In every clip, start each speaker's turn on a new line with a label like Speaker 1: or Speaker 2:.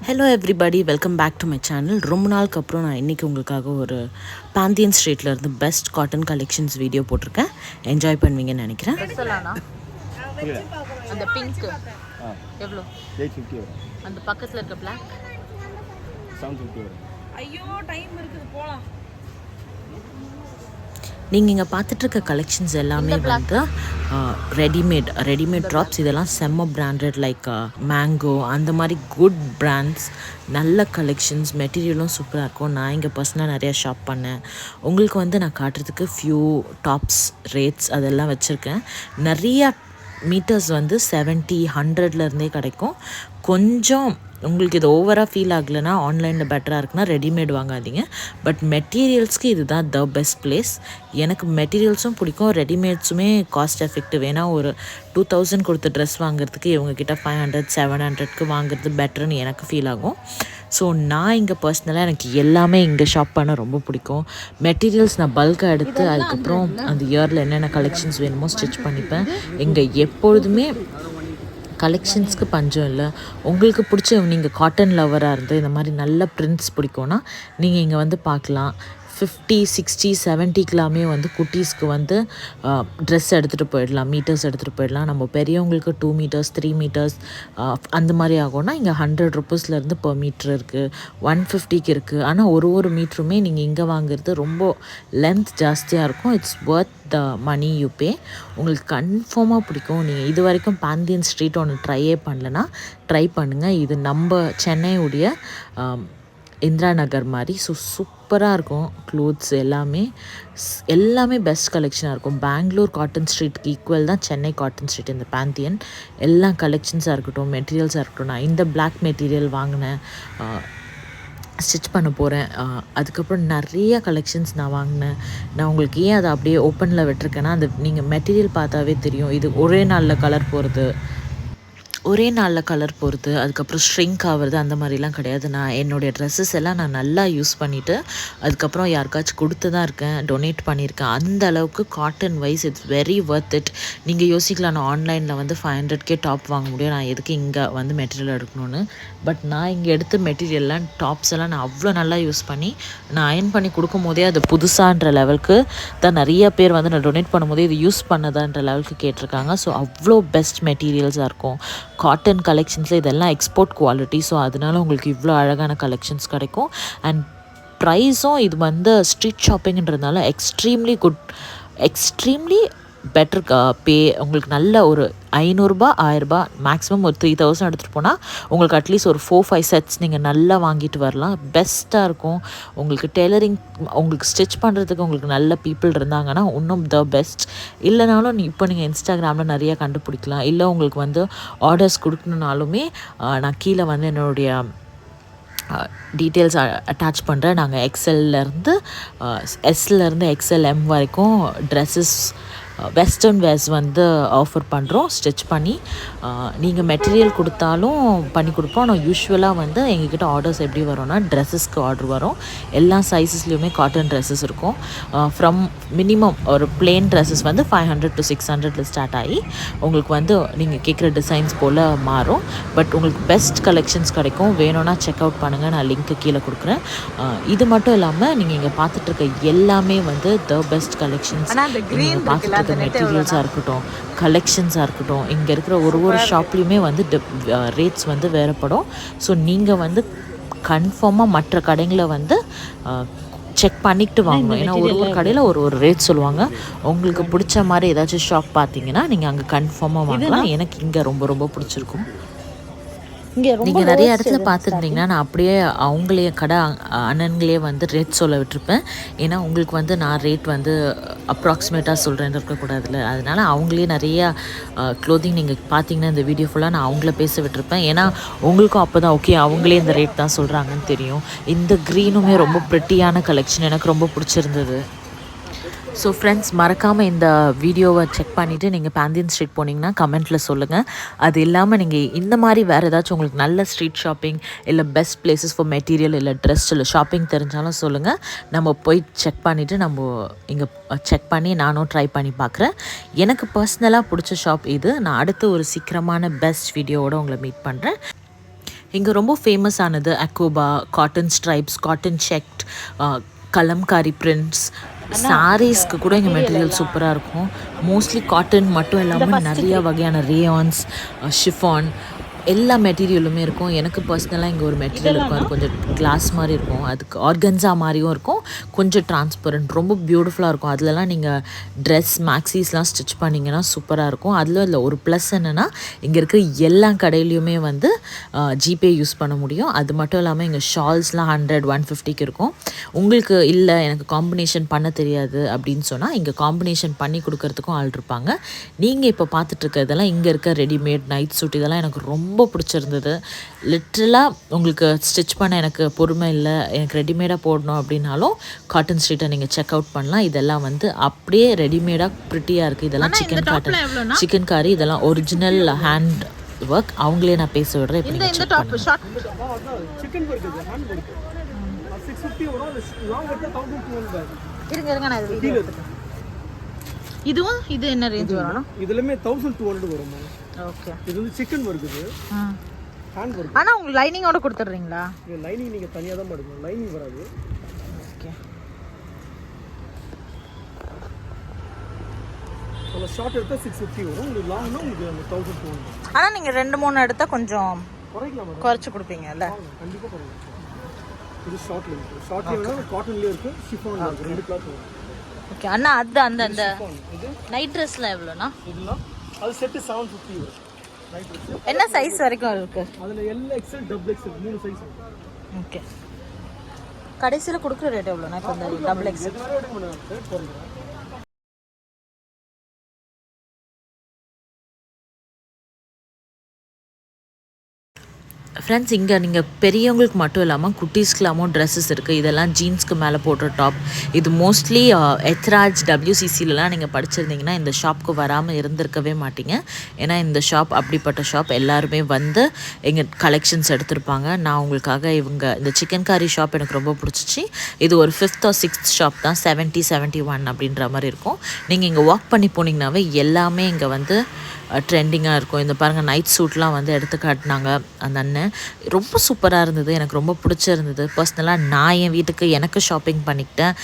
Speaker 1: Hello everybody, welcome back to my channel. ரொம்ப நாளுக்கு அப்புறம் நான் இன்றைக்கி உங்களுக்காக ஒரு பாந்தியன் ஸ்ட்ரீட்டில் இருந்து பெஸ்ட் காட்டன் கலெக்ஷன்ஸ் வீடியோ போட்டிருக்கேன். என்ஜாய் பண்ணுவீங்கன்னு நினைக்கிறேன்.
Speaker 2: அந்த பிங்க் எவ்வளோ?
Speaker 3: 850 வரும்.
Speaker 2: அந்த பக்கத்தில் இருக்க பிளாக்
Speaker 3: 750 வரும்.
Speaker 2: ஐயோ டைம் இருக்குது போகலாம்.
Speaker 1: நீங்கள் இங்கே பார்த்துட்ருக்க கலெக்ஷன்ஸ் எல்லாமே வந்து ரெடிமேட் ட்ராப்ஸ். இதெல்லாம் செம்ம பிராண்டட் லைக் மேங்கோ அந்த மாதிரி குட் பிராண்ட்ஸ், நல்ல கலெக்ஷன்ஸ், மெட்டீரியலும் சூப்பராக இருக்கும். நான் இங்கே பர்சனலாக நிறையா ஷாப் பண்ணேன். உங்களுக்கு வந்து நான் காட்டுறதுக்கு ஃபியூ டாப்ஸ் ரேட்ஸ் அதெல்லாம் வச்சுருக்கேன். நிறையா மீட்டர்ஸ் வந்து 70, 100லேருந்தே கிடைக்கும். கொஞ்சம் உங்களுக்கு இது ஓவராக ஃபீல் ஆகலைன்னா ஆன்லைனில் பெட்டராக இருக்குன்னா ரெடிமேட் வாங்காதீங்க. பட் மெட்டீரியல்ஸ்க்கு இதுதான் த பெஸ்ட் பிளேஸ். எனக்கு மெட்டீரியல்ஸும் பிடிக்கும், ரெடிமேட்ஸுமே காஸ்ட் எஃபெக்டிவ். ஏன்னா ஒரு 2000 கொடுத்த ட்ரெஸ் வாங்குறதுக்கு இவங்கக்கிட்ட 500, 700க்கு வாங்குறது பெட்டர்னு எனக்கு ஃபீல் ஆகும். ஸோ நான் இங்கே பர்சனலாக எனக்கு எல்லாமே இங்கே ஷாப் பண்ண ரொம்ப பிடிக்கும். மெட்டீரியல்ஸ் நான் பல்காக எடுத்து அதுக்கப்புறம் அந்த இயரில் என்னென்ன கலெக்ஷன்ஸ் வேணுமோ ஸ்டிச் பண்ணிப்பேன். இங்கே எப்பொழுதுமே கலெக்ஷன்ஸ்க்கு பஞ்சம் இல்லை. உங்களுக்கு பிடிச்ச நீங்கள் காட்டன் லவராக இருந்து இந்த மாதிரி நல்ல பிரிண்ட்ஸ் பிடிக்கும்னா நீங்கள் இங்கே வந்து பார்க்கலாம். 50, 60, 70க்கெல்லாமே வந்து குட்டீஸ்க்கு வந்து ட்ரெஸ் எடுத்துகிட்டு போயிடலாம், மீட்டர்ஸ் எடுத்துகிட்டு போயிடலாம். நம்ம பெரியவங்களுக்கு 2 மீட்டர்ஸ் 3 மீட்டர்ஸ் அந்த மாதிரி ஆகும்னா இங்கே 100 ருப்பீஸ்லேருந்து பர் மீட்ரு இருக்குது, 150க்கு இருக்குது. ஆனால் ஒரு மீட்டருமே நீங்கள் இங்கே வாங்குறது ரொம்ப லென்த் ஜாஸ்தியாக இருக்கும். It's worth the money you pay. உங்களுக்கு கன்ஃபார்மாக பிடிக்கும். நீங்கள் இது வரைக்கும் பாந்தியன் ஸ்ட்ரீட் ஒன்று ட்ரையே பண்ணலன்னா ட்ரை பண்ணுங்கள். இது நம்ம சென்னையுடைய இந்திரா நகர் மாதிரி. ஸோ சூப்பராக இருக்கும். க்ளோத்ஸ் எல்லாமே பெஸ்ட் கலெக்ஷனாக இருக்கும். பெங்களூர் காட்டன் ஸ்ட்ரீட்க்கு ஈக்குவல் தான் சென்னை காட்டன் ஸ்ட்ரீட் இந்த பாந்தியன். எல்லா கலெக்ஷன்ஸாக இருக்கட்டும், மெட்டீரியல்ஸாக இருக்கட்டும். நான் இந்த பிளாக் மெட்டீரியல் வாங்கினேன், ஸ்டிச் பண்ண போகிறேன். அதுக்கப்புறம் நிறைய கலெக்ஷன்ஸ் நான் வாங்கினேன். நான் உங்களுக்கு ஏன் அதை அப்படியே ஓப்பனில் விட்டுருக்கேன்னா, அந்த நீங்கள் மெட்டீரியல் பார்த்தாவே தெரியும். இது ஒரே நாளில் கலர் போகிறது, அதுக்கப்புறம் ஷ்ரிங்க் ஆகிறது அந்த மாதிரிலாம் கிடையாது. நான் என்னுடைய ட்ரெஸ்ஸஸ் எல்லாம் நான் நல்லா யூஸ் பண்ணிவிட்டு அதுக்கப்புறம் யாருக்காச்சும் கொடுத்து தான் இருக்கேன், டொனேட் பண்ணியிருக்கேன். அந்த அளவுக்கு cotton wise it's very worth it. நீங்கள் யோசிக்கலாம், நான் ஆன்லைனில் வந்து 500K டாப் வாங்க முடியும், நான் எதுக்கு இங்கே வந்து மெட்டீரியல் எடுக்கணும்னு. பட் நான் இங்கே எடுத்த மெட்டீரியல்லாம் டாப்ஸ் எல்லாம் நான் அவ்வளோ நல்லா யூஸ் பண்ணி நான் அயர்ன் பண்ணி கொடுக்கும் போதே அது புதுசான்ற லெவலுக்கு தான் நிறைய பேர் வந்து நான் டொனேட் பண்ணும்போதே இது யூஸ் பண்ணதான்ற லெவலுக்கு கேட்டிருக்காங்க. ஸோ அவ்வளோ பெஸ்ட் மெட்டீரியல்ஸாக இருக்கும். காட்டன் கலெக்ஷன்ஸில் இதெல்லாம் எக்ஸ்போர்ட் குவாலிட்டி. ஸோ அதனால் உங்களுக்கு இவ்வளோ அழகான கலெக்ஷன்ஸ் கிடைக்கும். அண்ட் ப்ரைஸும் இது வந்து ஸ்ட்ரீட் ஷாப்பிங்கிறதுனால எக்ஸ்ட்ரீம்லி பெட்டர் பே. உங்களுக்கு நல்ல ஒரு 500 1000 மேக்ஸிமம் ஒரு 3000 எடுத்துகிட்டு போனால் உங்களுக்கு அட்லீஸ்ட் ஒரு 4-5 செட்ஸ் நீங்கள் நல்லா வாங்கிட்டு வரலாம். பெஸ்ட்டாக இருக்கும். உங்களுக்கு டெய்லரிங், உங்களுக்கு ஸ்டிச் பண்ணுறதுக்கு உங்களுக்கு நல்ல பீப்புள் இருந்தாங்கன்னா இன்னும் த பெஸ்ட். இல்லைனாலும் இப்போ நீங்கள் இன்ஸ்டாகிராமில் நிறையா கண்டுபிடிக்கலாம். இல்லை உங்களுக்கு வந்து ஆர்டர்ஸ் கொடுக்கணுன்னாலுமே நான் கீழே வந்து என்னுடைய டீட்டெயில்ஸ் அட்டாச் பண்ணுறேன். நாங்கள் எக்ஸ்எல்லேருந்து XL M வரைக்கும் ட்ரெஸ்ஸஸ், வெஸ்டர்ன் வேர்ஸ் வந்து ஆஃபர் பண்ணுறோம். ஸ்டிச் பண்ணி நீங்கள் மெட்டீரியல் கொடுத்தாலும் பண்ணி கொடுப்போம். ஆனால் யூஸ்வலாக வந்து எங்ககிட்ட ஆர்டர்ஸ் எப்படி வரும்னா, ட்ரெஸ்ஸஸ்க்கு ஆர்டர் வரும். எல்லா சைஸஸ்லேயுமே காட்டன் ட்ரெஸ்ஸஸ் இருக்கும். ஃப்ரம் மினிமம் ஒரு பிளெயின் ட்ரெஸ்ஸஸ் வந்து 500 to 600 ஸ்டார்ட் ஆகி உங்களுக்கு வந்து நீங்கள் கேட்குற டிசைன்ஸ் போல் மாறும். பட் உங்களுக்கு பெஸ்ட் கலெக்ஷன்ஸ் கிடைக்கும். வேணும்னா செக் அவுட் பண்ணுங்கள், நான் லிங்க்கு கீழே கொடுக்குறேன். இது மட்டும் இல்லாமல் நீங்கள் இங்கே பார்த்துட்ருக்க எல்லாமே வந்து த பெஸ்ட் கலெக்ஷன்ஸ். நீங்கள் பார்த்துட்டு மெட்டீரியல்ஸாக இருக்கட்டும், கலெக்ஷன்ஸாக இருக்கட்டும், இங்கே இருக்கிற ஒரு ஷாப்லேயுமே வந்து ரேட்ஸ் வந்து வேறுபடும். ஸோ நீங்கள் வந்து கன்ஃபார்மாக மற்ற கடைங்களை வந்து செக் பண்ணிக்கிட்டு வாங்கணும். ஏன்னா ஒரு கடையில் ஒரு ரேட் சொல்லுவாங்க. உங்களுக்கு பிடிச்ச மாதிரி ஏதாச்சும் ஷாப் பார்த்தீங்கன்னா நீங்கள் அங்கே கன்ஃபார்மாக வாங்கலாம். எனக்கு இங்கே ரொம்ப பிடிச்சிருக்கும். நீங்கள் நிறைய இடத்துல பார்த்துருந்தீங்கன்னா நான் அப்படியே அவங்களே அண்ணன்களே வந்து ரேட் சொல்ல விட்டுருப்பேன். ஏன்னா உங்களுக்கு வந்து நான் ரேட் வந்து அப்ராக்சிமேட்டாக சொல்கிறேன்னு இருக்கக்கூடாதுல்ல. அதனால் அவங்களே நிறையா க்ளோத்திங் நீங்கள் பார்த்தீங்கன்னா இந்த வீடியோ ஃபுல்லாக நான் அவங்கள பேச விட்டுருப்பேன். ஏன்னா உங்களுக்கும் அப்போ தான் ஓகே அவங்களே இந்த ரேட் தான் சொல்கிறாங்கன்னு தெரியும். இந்த க்ரீனுமே ரொம்ப ப்ரிட்டியான கலெக்ஷன், எனக்கு ரொம்ப பிடிச்சிருந்தது. ஸோ ஃப்ரெண்ட்ஸ், மறக்காமல் இந்த வீடியோவை செக் பண்ணிவிட்டு நீங்கள் பாந்தியன் ஸ்ட்ரீட் போனீங்கன்னா கமெண்ட்டில் சொல்லுங்கள். அது இல்லாமல் நீங்கள் இந்த மாதிரி வேறு ஏதாச்சும் உங்களுக்கு நல்ல ஸ்ட்ரீட் ஷாப்பிங் இல்லை பெஸ்ட் பிளேசஸ் ஃபார் மெட்டீரியல் இல்லை ட்ரெஸ் இல்லை ஷாப்பிங் தெரிஞ்சாலும் சொல்லுங்கள். நம்ம போய் செக் பண்ணிவிட்டு நம்ம இங்கே செக் பண்ணி நானும் ட்ரை பண்ணி பார்க்குறேன். எனக்கு பர்சனலாக பிடிச்ச ஷாப் இது. நான் அடுத்து ஒரு சீக்கிரமான பெஸ்ட் வீடியோவோடு உங்களை மீட் பண்ணுறேன். இங்கே ரொம்ப ஃபேமஸ் ஆனது அக்கோபா, cotton stripes, cotton checked, Kalamkari prints, சாரீஸ்க்கு கூட இங்கே மெட்டீரியல் சூப்பராக இருக்கும். மோஸ்ட்லி காட்டன் மட்டும் இல்லாமல் நிறைய வகையான ரேயான்ஸ், ஷிஃபான் எல்லா மெட்டீரியலுமே இருக்கும். எனக்கு பர்சனலாக இங்கே ஒரு மெட்டீரியல் இருக்கும், அது கொஞ்சம் கிளாஸ் மாதிரி இருக்கும், அதுக்கு ஆர்கன்ஸா மாதிரியும் இருக்கும், கொஞ்சம் டிரான்ஸ்பரண்ட், ரொம்ப பியூட்டிஃபுல்லாக இருக்கும். அதிலலாம் நீங்கள் ட்ரெஸ் மேக்ஸிஸ்லாம் ஸ்டிச் பண்ணிங்கன்னா சூப்பராக இருக்கும். அதில் இல்லை ஒரு ப்ளஸ் என்னென்னா இங்கே இருக்கிற எல்லா கடையிலையுமே வந்து ஜிபே யூஸ் பண்ண முடியும். அது மட்டும் இல்லாமல் இங்கே ஷால்ஸ்லாம் 100-150க்கு இருக்கும். உங்களுக்கு இல்லை எனக்கு காம்பினேஷன் பண்ண தெரியாது அப்படின்னு சொன்னால் இங்கே காம்பினேஷன் பண்ணி கொடுக்கறதுக்கும் ஆள் இருப்பாங்க. நீங்கள் இப்போ பார்த்துட்ருக்கிறதெல்லாம் இங்கே இருக்க ரெடிமேட் நைட் சூட் இதெல்லாம் எனக்கு ரொம்ப பிடிச்சிருந்தது. லிட்ரலாக உங்களுக்கு ஸ்டிச் பண்ண எனக்கு பொறுமை இல்லை, எனக்கு ரெடிமேடாக போடணும் அப்படின்னாலும் காட்டன் ஸ்ட்ரீட்டை நீங்கள் செக் அவுட் பண்ணலாம். இதெல்லாம் வந்து அப்படியே ரெடிமேடாக ப்ரிட்டியாக இருக்குது. இதெல்லாம் சிக்கன் காரி, இதெல்லாம் ஒரிஜினல் ஹேண்ட் ஒர்க். அவங்களே நான் பேச விடுறேன். இப்போ நீங்கள் செக் பண்ணுங்க.
Speaker 3: சிக்கன் இருக்குது ஹேண்ட் இருக்குது 650 வரும். லாங் எடுத்தா 1200
Speaker 2: இருங்க நான் இது வீடியோ எடுத்துக்கிறேன். இதுவும் இது என்ன ரேஞ்ச் வரும்?
Speaker 3: இதுலமே 1200 வரும்.
Speaker 2: ஓகே.
Speaker 3: இது வந்து சிக்கன் இருக்குது. Hand work.
Speaker 2: ஆனா உங்களுக்கு லைனிங்கோட கொடுத்துறீங்களா?
Speaker 3: இது லைனிங் நீங்க தனியா தான் எடுக்கணும், லைனிங் வராது.
Speaker 2: ஓகே.
Speaker 3: ஒரு ஷார்ட் எடுத்தா 650 வரும். உங்களுக்கு லாங்னா உங்களுக்கு 1200.
Speaker 2: ஆனா நீங்க 2-3 எடுத்தா கொஞ்சம்
Speaker 3: குறைக்கலாம்,
Speaker 2: குறைச்சு கொடுப்பீங்கல்ல?
Speaker 3: கண்டிப்பா குறைக்கலாம். இது ஷார்ட்ல இருக்கு. ஷார்ட்ல காட்டன்ல இருக்கு, ஷிஃபான் இருக்கு, ரெண்டு கிளாத் வரும்.
Speaker 2: ஓகே. அண்ணா அது அந்த நைட் ட்ரெஸ்லாம் எவ்வளோண்ணா?
Speaker 3: இதெல்லாம் அது செட் 750 வரும். நைட் ட்ரெஸ்
Speaker 2: என்ன சைஸ் வரைக்கும் இருக்கு?
Speaker 3: அதுல L XL double XL 3 size இருக்கு.
Speaker 2: ஓகே. கடைசியில் கொடுக்குற ரேட் எவ்வளோண்ணா இப்போ இந்த டபுள் எக்ஸ்எல்?
Speaker 3: எத்தனை ரேட் பண்ணுங்க ரேட் போடுங்க.
Speaker 1: ஃப்ரெண்ட்ஸ், இங்கே நீங்கள் பெரியவங்களுக்கு மட்டும் இல்லாமல் குட்டீஸ்க்கெல்லாமும் ட்ரெஸ்ஸஸ் இருக்குது. இதெல்லாம் ஜீன்ஸ்க்கு மேலே போடுற டாப். இது மோஸ்ட்லி எத்ராஜ் WCCலலாம் நீங்கள் படிச்சிருந்தீங்கன்னா இந்த ஷாப்புக்கு வராமல் இருந்திருக்கவே மாட்டீங்க. ஏன்னா இந்த ஷாப் அப்படிப்பட்ட ஷாப். எல்லாருமே வந்து எங்கள் கலெக்ஷன்ஸ் எடுத்திருப்பாங்க. நான் உங்களுக்காக இந்த சிக்கன் காரி ஷாப் எனக்கு ரொம்ப பிடிச்சிச்சு. இது ஒரு 5th or 6th ஷாப் தான். 70-71 அப்படின்ற மாதிரி இருக்கும். நீங்கள் இங்கே வாக் பண்ணி போனீங்கன்னாவே எல்லாமே இங்கே வந்து ட்ரெண்டிங்காக இருக்கும். இந்த பாருங்கள், நைட் சூட்லாம் வந்து எடுத்து காட்டினாங்க அந்த அண்ணன். ரொம்ப சூப்பராக இருந்தது, எனக்கு ரொம்ப பிடிச்சிருந்தது. பர்சனலாக நான் என் வீட்டுக்கு எனக்கு ஷாப்பிங் பண்ணிக்கிட்டேன்.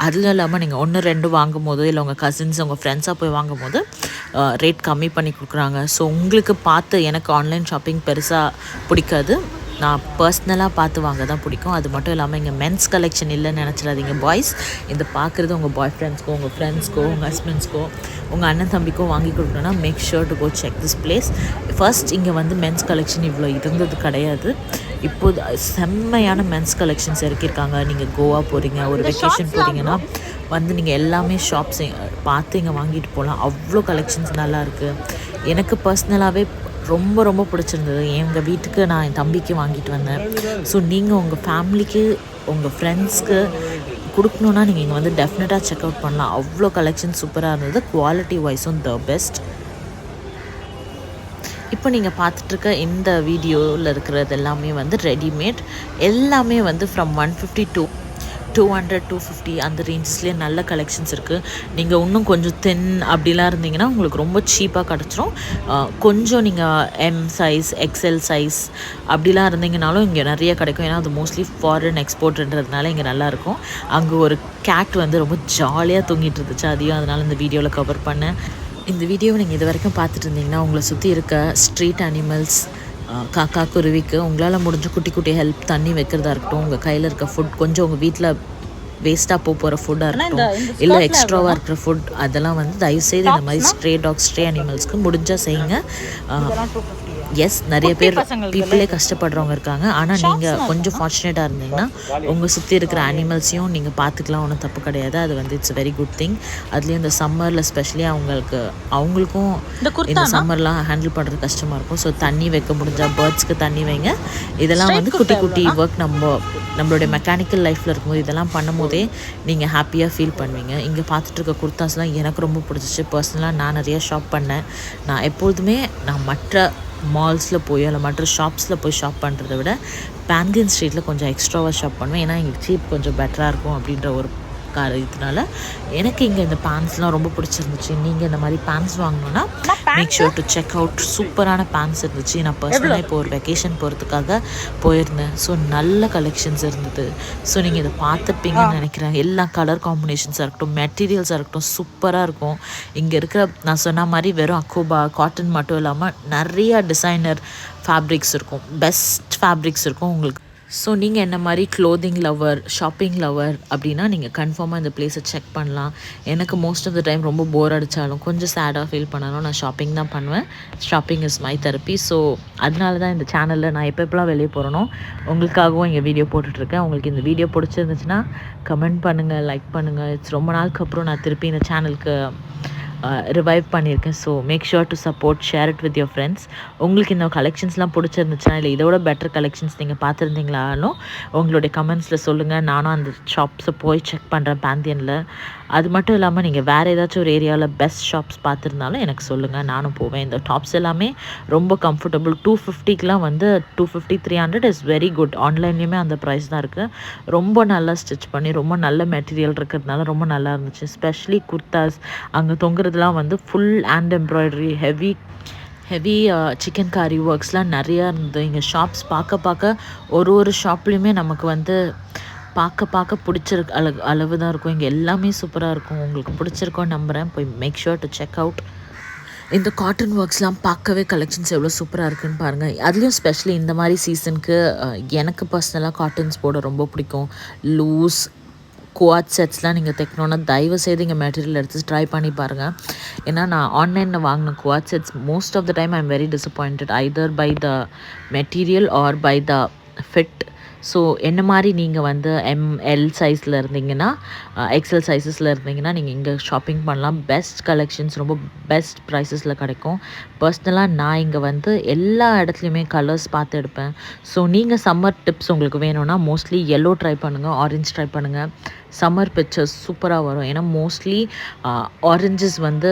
Speaker 1: அதில் இல்லாமல் நீங்கள் 1-2 வாங்கும் போது, இல்லை உங்கள் கசின்ஸ் உங்கள் ஃப்ரெண்ட்ஸாக போய் வாங்கும் போது ரேட் கம்மி பண்ணி கொடுக்குறாங்க. ஸோ உங்களுக்கு பார்த்து எனக்கு ஆன்லைன் ஷாப்பிங் பெருசாக பிடிக்காது. நான் பர்சனலாக பார்த்து வாங்க தான் பிடிக்கும். அது மட்டும் இல்லாமல் இங்கே மென்ஸ் கலெக்ஷன் இல்லைன்னு நினச்சிடாதீங்க பாய்ஸ். இந்த பார்க்குறது உங்கள் பாய் ஃப்ரெண்ட்ஸ்க்கோ, உங்கள் ஃப்ரெண்ட்ஸ்க்கோ, உங்கள் ஹஸ்பண்ட்ஸ்க்கோ, உங்கள் அண்ணன் தம்பிக்கோ வாங்கி கொடுக்கணுன்னா make sure to go check this place. First இங்கே வந்து மென்ஸ் கலெக்ஷன் இவ்வளோ இருந்தது கிடையாது. இப்போது செம்மையான மென்ஸ் கலெக்ஷன்ஸ் இறக்கியிருக்காங்க. நீங்கள் கோவா போகிறீங்க, ஒரு வெக்கேஷன் போகிறீங்கன்னா வந்து நீங்கள் எல்லாமே ஷாப்ஸ் பார்த்து இங்கே வாங்கிட்டு போகலாம். அவ்வளோ கலெக்ஷன்ஸ் நல்லாயிருக்கு. எனக்கு பர்சனலாகவே ரொம்ப ரொம்ப பிடிச்சிருந்தது. எங்கள் வீட்டுக்கு நான் என் தம்பிக்கு வாங்கிட்டு வந்தேன். ஸோ நீங்கள் உங்கள் ஃபேமிலிக்கு, உங்கள் ஃப்ரெண்ட்ஸ்க்கு கொடுக்கணுன்னா நீங்கள் இங்கே வந்து டெஃபினட்டாக செக் அவுட் பண்ணலாம். அவ்வளோ கலெக்ஷன் சூப்பராக இருந்தது. குவாலிட்டி வைஸும் த பெஸ்ட். இப்போ நீங்கள் பார்த்துட்ருக்க இந்த வீடியோவில் இருக்கிறது எல்லாமே வந்து ரெடிமேட். எல்லாமே வந்து ஃப்ரம் 150 to 200-250 அந்த ரேஞ்சஸ்லேயே நல்ல கலெக்ஷன்ஸ் இருக்குது. நீங்கள் இன்னும் கொஞ்சம் தென் அப்படிலாம் இருந்தீங்கன்னா உங்களுக்கு ரொம்ப சீப்பாக கிடச்சிரும். கொஞ்சம் நீங்கள் M சைஸ், XL சைஸ் அப்படிலாம் இருந்தீங்கனாலும் இங்கே நிறைய கிடைக்கும். ஏன்னா அது மோஸ்ட்லி ஃபாரின் எக்ஸ்போர்ட்ன்றதுனால இங்கே நல்லாயிருக்கும். அங்கே ஒரு கேட் வந்து ரொம்ப ஜாலியாக தூங்கிட்டு இருந்துச்சு, அதையும் அதனால் இந்த வீடியோவில் கவர் பண்ணேன். இந்த வீடியோவை நீங்கள் இது வரைக்கும் பார்த்துட்டு இருந்தீங்கன்னா உங்களை சுற்றி இருக்க ஸ்ட்ரீட் அனிமல்ஸ், காக்கா, குருவிக்கு உங்களால் முடிஞ்ச குட்டி குட்டி ஹெல்ப், தண்ணி வைக்கிறதா இருக்கட்டும், உங்கள் கையில் இருக்க ஃபுட், கொஞ்சம் உங்கள் வீட்டில் வேஸ்ட்டாக போகிற ஃபுட்டாக இருக்கட்டும், இல்லை எக்ஸ்ட்ராவாக இருக்கிற ஃபுட், அதெல்லாம் வந்து தயவுசெய்து இந்த மாதிரி ஸ்ட்ரே டாக்ஸ், ஸ்ட்ரே அனிமல்ஸ்க்கு முடிஞ்சால் செய்யுங்க. எஸ், நிறைய பேர் பீப்புளே கஷ்டப்படுறவங்க இருக்காங்க. ஆனால் நீங்கள் கொஞ்சம் ஃபார்ச்சுனேட்டாக இருந்தீங்கன்னா உங்கள் சுற்றி இருக்கிற அனிமல்ஸையும் நீங்கள் பார்த்துக்கலாம். ஒன்றும் தப்பு கிடையாது. அது வந்து இட்ஸ் வெரி குட் திங். அதுலேயும் இந்த சம்மரில் ஸ்பெஷலி அவங்களுக்கும் இந்த சம்மர்லாம் ஹேண்டில் பண்ணுறது கஷ்டமாக இருக்கும். ஸோ தண்ணி வைக்க முடிஞ்சால் பேர்ட்ஸ்க்கு தண்ணி வைங்க. இதெல்லாம் வந்து குட்டி குட்டி ஒர்க் நம்மளுடைய மெக்கானிக்கல் லைஃப்பில் இருக்கும்போது இதெல்லாம் பண்ணும் போதே நீங்கள் ஹாப்பியாக ஃபீல் பண்ணுவீங்க. இங்கே பார்த்துட்டு இருக்க குர்தாஸ்லாம் எனக்கு ரொம்ப பிடிச்சிச்சு. பர்சனலாக நான் நிறைய ஷாப் பண்ணேன். நான் எப்பொழுதுமே மற்ற மால்ஸில் போய் இல்லை மற்ற ஷாப்ஸில் போய் ஷாப் பண்ணுறத விட பேன்கின் ஸ்ட்ரீட்டில் கொஞ்சம் எக்ஸ்ட்ராவாக ஷாப் பண்ணுவேன். ஏன்னா எங்களுக்கு சீப் கொஞ்சம் பெட்டராக இருக்கும் அப்படின்ற ஒரு காரணத்தினால எனக்கு இங்கே இந்த பேண்ட்ஸ்லாம் ரொம்ப பிடிச்சிருந்துச்சு. நீங்கள் இந்த மாதிரி பேண்ட்ஸ் வாங்கணுன்னா make sure to check out. சூப்பரான பேண்ட்ஸ் இருந்துச்சு. நான் பர்சனலாக இப்போ ஒரு வெக்கேஷன் போகிறதுக்காக போயிருந்தேன். ஸோ நல்ல கலெக்ஷன்ஸ் இருந்தது. ஸோ நீங்கள் இதை பார்த்துப்பீங்கன்னு நினைக்கிறேன். எல்லா கலர் காம்பினேஷன்ஸாக இருக்கட்டும், மெட்டீரியல்ஸாக இருக்கட்டும் சூப்பராக இருக்கும். இங்கே இருக்கிற நான் சொன்ன மாதிரி வெறும் அக்கோபா காட்டன் மட்டும் இல்லாமல் நிறையா டிசைனர் ஃபேப்ரிக்ஸ் இருக்கும், பெஸ்ட் ஃபேப்ரிக்ஸ் இருக்கும் உங்களுக்கு. ஸோ நீங்கள் என்ன மாதிரி க்ளோதிங் லவர், ஷாப்பிங் லவர் அப்படின்னா நீங்கள் கன்ஃபார்மாக இந்த பிளேஸை செக் பண்ணலாம். எனக்கு மோஸ்ட் ஆஃப் த டைம் ரொம்ப போர் அடித்தாலும் கொஞ்சம் சேடாக ஃபீல் பண்ணாலும் நான் ஷாப்பிங் தான் பண்ணுவேன். Shopping is my therapy. So அதனால தான் இந்த சேனலில் நான் எப்போலாம் வெளியே போகிறேனோ உங்களுக்காகவும் இங்கே வீடியோ போட்டுட்ருக்கேன். உங்களுக்கு இந்த வீடியோ பிடிச்சிருந்துச்சுன்னா கமெண்ட் பண்ணுங்கள், லைக் பண்ணுங்கள். இட்ஸ் ரொம்ப நாளுக்கு அப்புறம் நான் திருப்பி இந்த சேனலுக்கு ரிவைவ் பண்ணியிருக்கேன். So make sure to support, share it with your friends. உங்களுக்கு இந்த கலெக்ஷன்ஸ்லாம் பிடிச்சிருந்துச்சுன்னா இல்லை இதோட பெட்டர் கலெக்ஷன்ஸ் நீங்கள் பார்த்துருந்தீங்களாலும் உங்களுடைய கமெண்ட்ஸில் சொல்லுங்கள். நானும் அந்த ஷாப்ஸை போய் செக் பண்ணுறேன் பேந்தியனில். அது மட்டும் இல்லாமல் நீங்கள் வேறு ஏதாச்சும் ஒரு ஏரியாவில் பெஸ்ட் ஷாப்ஸ் பார்த்துருந்தாலும் எனக்கு சொல்லுங்கள், நானும் போவேன். இந்த டாப்ஸ் எல்லாமே ரொம்ப கம்ஃபர்டபுள். 250க்குலாம் வந்து 250, 300 இஸ் வெரி குட். ஆன்லைன்லேயுமே அந்த ப்ரைஸ் தான் இருக்குது. ரொம்ப நல்லா ஸ்டிச் பண்ணி ரொம்ப நல்ல மெட்டீரியல் இருக்கிறதுனால ரொம்ப நல்லா இருந்துச்சு. ஸ்பெஷலி குர்தாஸ் அங்கே தொங்குறதுலாம் வந்து full hand embroidery, heavy chicken காரி ஒர்க்ஸ்லாம் நிறையா இருந்தது. இங்கே ஷாப்ஸ் பார்க்க ஒரு ஷாப்லேயுமே நமக்கு வந்து பார்க்க பிடிச்சிருக்கு அளவு தான் இருக்கும். இங்கே எல்லாமே சூப்பராக இருக்கும். உங்களுக்கு பிடிச்சிருக்கோன்னு நம்புகிறேன். போய் make sure to check out. இந்த காட்டன் ஒர்க்ஸ்லாம் பார்க்கவே கலெக்ஷன்ஸ் எவ்வளோ சூப்பராக இருக்குதுன்னு பாருங்கள். அதுலேயும் ஸ்பெஷலி இந்த மாதிரி சீசனுக்கு எனக்கு பர்சனலாக காட்டன்ஸ் போட ரொம்ப பிடிக்கும். லூஸ் குவாட் செட்ஸ்லாம் நீங்கள் தைக்கணுன்னா தயவு செய்து இங்கே மெட்டீரியல் எடுத்து ட்ரை பண்ணி பாருங்கள். ஏன்னா நான் ஆன்லைனில் வாங்கின குவாட் sets most of the time I am very disappointed either by the material or by the fit. So என்ன மாதிரி நீங்கள் வந்து எல் சைஸில் இருந்தீங்கன்னா, எக்ஸல் சைஸஸில் இருந்தீங்கன்னா நீங்கள் இங்கே ஷாப்பிங் பண்ணலாம். பெஸ்ட் கலெக்ஷன்ஸ், ரொம்ப பெஸ்ட் ப்ரைஸஸில் கிடைக்கும். பர்சனலாக நான் இங்கே வந்து எல்லா இடத்துலையுமே கலர்ஸ் பார்த்து எடுப்பேன். ஸோ நீங்கள் சம்மர் டிப்ஸ் உங்களுக்கு வேணும்னா மோஸ்ட்லி எல்லோ ட்ரை பண்ணுங்கள், ஆரஞ்ச் ட்ரை பண்ணுங்கள். சம்மர் பிக்சர்ஸ் சூப்பராக வரும். ஏன்னா மோஸ்ட்லி ஆரஞ்சஸ் வந்து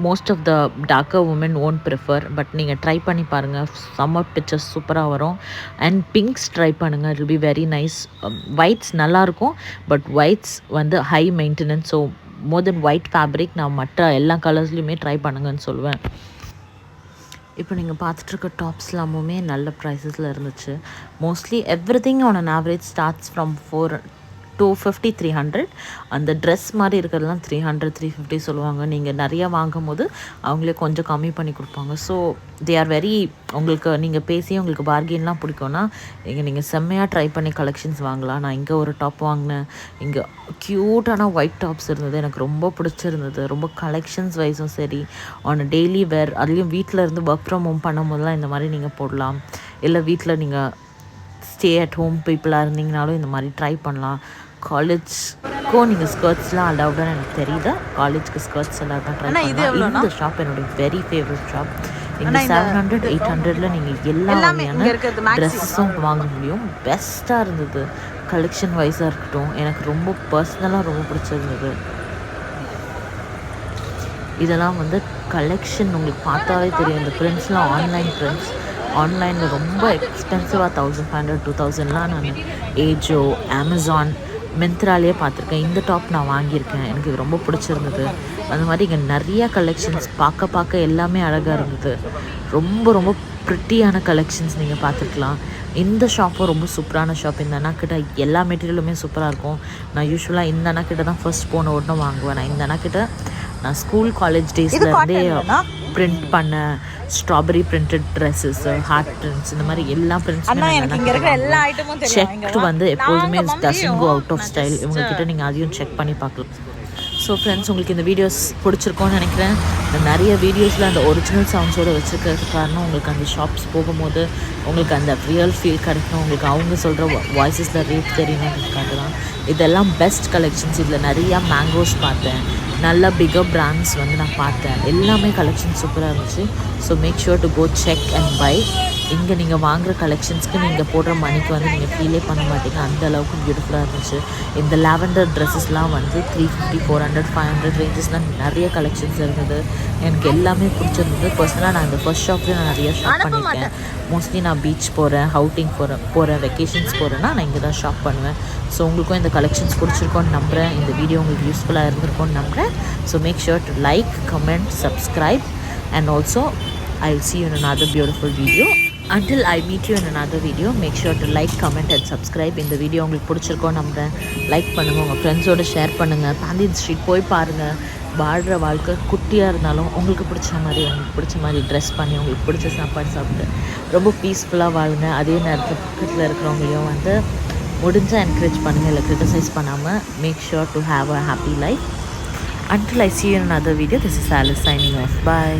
Speaker 1: most of the darker women won't prefer. But நீங்கள் ட்ரை பண்ணி பாருங்கள், சம்மர் பிக்சர்ஸ் சூப்பராக வரும். அண்ட் பிங்க்ஸ் ட்ரை பண்ணுங்கள், it will be very nice. Whites நல்லாயிருக்கும், பட் ஒயிட்ஸ் வந்து high maintenance. So more than white fabric நான் மற்ற எல்லா கலர்ஸ்லையுமே ட்ரை பண்ணுங்கன்னு சொல்லுவேன். இப்போ நீங்கள் பார்த்துட்ருக்க டாப்ஸ் எல்லாமுமே நல்ல ப்ரைஸஸில் இருந்துச்சு. Mostly every thing on an average starts from 250, 300. அந்த ட்ரெஸ் மாதிரி இருக்கிறதுலாம் 300, 350 சொல்லுவாங்க. நீங்கள் நிறையா வாங்கும் போது அவங்களே கொஞ்சம் கம்மி பண்ணி கொடுப்பாங்க. ஸோ தே ஆர் வெரி, உங்களுக்கு நீங்கள் பேசி உங்களுக்கு பார்கெயின்லாம் பிடிக்கும்னா இங்கே நீங்கள் செம்மையாக ட்ரை பண்ணி கலெக்ஷன்ஸ் வாங்கலாம். நான் இங்கே ஒரு டாப் வாங்கினேன். இங்கே க்யூட்டான ஒயிட் டாப்ஸ் இருந்தது, எனக்கு ரொம்ப பிடிச்சிருந்தது. ரொம்ப கலெக்ஷன்ஸ் வைஸும் சரி, ஆன் டெய்லி வேர், அதுலேயும் வீட்டில் இருந்து ஒர்க் ஃப்ரம் ஹோம் பண்ணும் போதெல்லாம் இந்த மாதிரி நீங்கள் போடலாம். இல்லை வீட்டில் நீங்கள் ஸ்டே அட் ஹோம் பீப்புளாக இருந்தீங்கனாலும் இந்த மாதிரி ட்ரை பண்ணலாம். காலேஜ்க்கும் நீங்கள் ஸ்கர்ட்ஸ்லாம் அலவுடான்னு எனக்கு தெரியுது. காலேஜ்க்கு ஸ்கர்ட்ஸ் எல்லாம் தான் ட்ரை பண்ணலாம். இந்த ஷாப் என்னுடைய வெரி ஃபேவரட் ஷாப். இங்கே 700, 800ல் நீங்கள் எல்லா வகையான ட்ரெஸ்ஸும் வாங்க முடியும். பெஸ்ட்டாக இருந்தது. கலெக்ஷன் வைஸாக இருக்கட்டும், எனக்கு ரொம்ப பர்சனலாக ரொம்ப பிடிச்சிருந்தது. இதெல்லாம் வந்து கலெக்ஷன் உங்களுக்கு பார்த்தாவே தெரியும். இந்த ப்ரிண்ட்ஸ்லாம் ஆன்லைன் ப்ரிண்ட்ஸ், ஆன்லைனில் ரொம்ப எக்ஸ்பென்சிவாக 1500, 2000லாம் நான் ஏஜோ, அமேசான், மிந்த்ராலேயே பார்த்துருக்கேன். இந்த டாப் நான் வாங்கியிருக்கேன், எனக்கு இது ரொம்ப பிடிச்சிருந்தது. அந்த மாதிரி இங்கே நிறையா கலெக்ஷன்ஸ் பார்க்க எல்லாமே அழகாக இருந்தது. ரொம்ப ப்ரிட்டியான கலெக்ஷன்ஸ் நீங்கள் பார்த்துருக்கலாம். இந்த ஷாப்பும் ரொம்ப சூப்பரான ஷாப். இந்த அண்ணாக்கிட்ட எல்லா மெட்டீரியலுமே சூப்பராக இருக்கும். நான் யூஸ்வலாக இந்த அண்ணாக்கிட்ட தான் ஃபர்ஸ்ட் போன உடனே வாங்குவேன். நான் இந்த அண்ணாக்கிட்ட நான் ஸ்கூல் காலேஜ் டேஸ்லேருந்தே பிரிண்ட் பண்ண strawberry printed dresses, heart prints, இந்த மாதிரி எல்லா பிரிண்ட்ஸுமே செக் வந்து எப்போதுமே doesn't go out of style. இவங்கக்கிட்ட நீங்கள் அதையும் செக் பண்ணி பார்க்கலாம். ஸோ ஃப்ரெண்ட்ஸ், உங்களுக்கு இந்த வீடியோஸ் பிடிச்சிருக்கோன்னு நினைக்கிறேன். நிறைய வீடியோஸில் அந்த ஒரிஜினல் சவுண்ட்ஸோடு வச்சுருக்கிறதுக்கு காரணம் உங்களுக்கு அந்த ஷாப்ஸ் போகும்போது உங்களுக்கு அந்த ரியல் ஃபீல் கிடைக்கணும், உங்களுக்கு அவங்க சொல்கிற வாய்ஸஸில் ரேட் தெரியணுன்றதுக்காக தான். இதெல்லாம் பெஸ்ட் கலெக்ஷன்ஸ். இதில் நிறையா மேங்கோஸ் பார்த்தேன், நல்ல பிகர் பிராண்ட்ஸ் வந்து நான் பார்த்தேன். எல்லாமே கலெக்ஷன் சூப்பராக இருந்துச்சு. So make sure to go check and buy. இங்கே நீங்கள் வாங்குகிற கலெக்ஷன்ஸ்க்கு நீங்கள் போடுற மணிக்கு வந்து நீங்கள் ஃபீலே பண்ண மாட்டீங்க, அந்த அளவுக்கு பியூட்டிஃபுல்லாக இருந்துச்சு. இந்த லாவெண்டர் ட்ரெஸ்ஸஸ்லாம் வந்து 350, 400, 500 ரேஞ்சஸ்லாம் நிறைய கலெக்ஷன்ஸ் இருந்தது. எனக்கு எல்லாமே பிடிச்சிருந்தது. பர்சனலாக நான் இந்த ஃபர்ஸ்ட் ஷாப்லேயே நான் நிறைய ஷாப் பண்ணியிருக்கேன். மோஸ்ட்லி நான் பீச் போகிறேன், அவுட்டிங் போகிறேன், வெக்கேஷன்ஸ் போகிறேன்னா நான் இங்கே தான் ஷாப் பண்ணுவேன். ஸோ உங்களுக்கும் இந்த கலெக்ஷன்ஸ் பிடிச்சிருக்கோன்னு நம்புகிறேன். இந்த வீடியோ உங்களுக்கு யூஸ்ஃபுல்லாக இருந்திருக்கும்னு நம்புகிறேன். So make sure to like, comment, subscribe, and also I will see you in another beautiful video. Until I meet you in another video, make sure to like, comment and subscribe. இந்த video உங்களுக்கு பிடிச்சிருக்கோன்னு நம்புகிறேன். Like பண்ணுங்கள், உங்கள் ஃப்ரெண்ட்ஸோடு share பண்ணுங்கள். பாந்தி street போய் பாருங்கள். வாழ்கிற வாழ்க்கை குட்டியாக இருந்தாலும் உங்களுக்கு பிடிச்ச மாதிரி ட்ரெஸ் பண்ணி உங்களுக்கு பிடிச்ச சாப்பாடு சாப்பிட்டு ரொம்ப பீஸ்ஃபுல்லாக வாழுங்க. அதே நேரத்தில் பக்கத்தில் இருக்கிறவங்களையும் வந்து முடிஞ்சால் என்கரேஜ் பண்ணுங்கள், இல்லை கிரிட்டிசைஸ் பண்ணாமல். Make sure to have a happy life. Until I see you in another video, this is Alice signing off. Bye.